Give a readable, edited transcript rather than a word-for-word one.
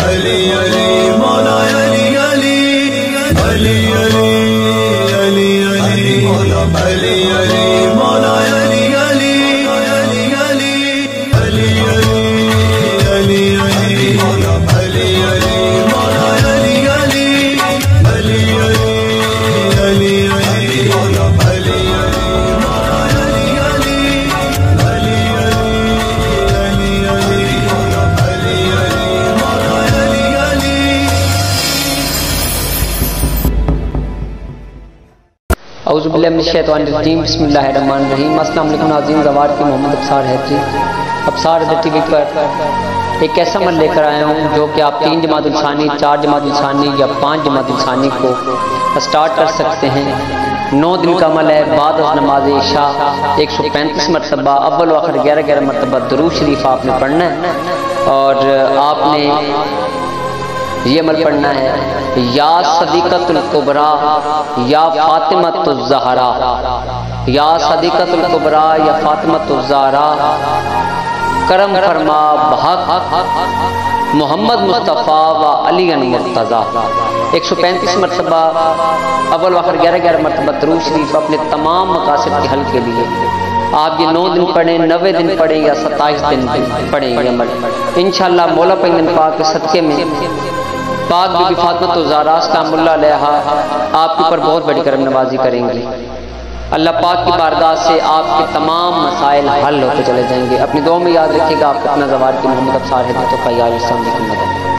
علی علی مولا علی علی علی علی علی علی مولا علی علی مولا علی علی علی علی علی علی علی مولا علی علی مولا علی علی علی علی علی مولا علی علی مولا علی علی علی علی علی مولا علی علی مولا علی علی. اعوذ باللہ من الشیطان الرجیم، بسم اللہ الرحمن الرحیم۔ السلام علیکم ناظرین، زوار کی محمد ابصار حیدری ابصار ٹی وی پر ایک ایسا عمل لے کر آیا ہوں جو کہ آپ 3 جمادی الثانی، 4 جمادی الثانی یا 5 جمادی الثانی کو سٹارٹ کر سکتے ہیں۔ 9 دن کا عمل ہے۔ بعد از نماز عشاء 135 مرتبہ اول و آخر 11 مرتبہ درود شریف آپ نے پڑھنا ہے، اور آپ نے یہ عمل پڑھنا ہے: یا صدیقۃ الکبریٰ یا فاطمۃ الزہرا، یا صدیقۃ الکبریٰ یا فاطمۃ الزہرا، کرم فرما بحق محمد مصطفیٰ و علی مرتضیٰ۔ 135 مرتبہ اول و آخر 11 مرتبہ درود شریف اپنے تمام مقاصد کے حل کے لیے آپ یہ 9 دن پڑھیں، 90 دن پڑھیں یا 27 دن پڑھیں۔ یہ عمل انشاءاللہ مولا پاک پاک کے صدقے میں پاک بی بی فاطمہ الزہرا سلام اللہ علیہا آپ کے اوپر بہت بڑی کرم نوازی کریں گی۔ اللہ پاک کی بارگاہ سے آپ کے تمام مسائل حل ہوتے چلے جائیں گے۔ اپنی دعا میں یاد رکھیے گا۔ آپ اپنا زوار کی محمد ابصار حیدری تو قیال اسلام کی مدد۔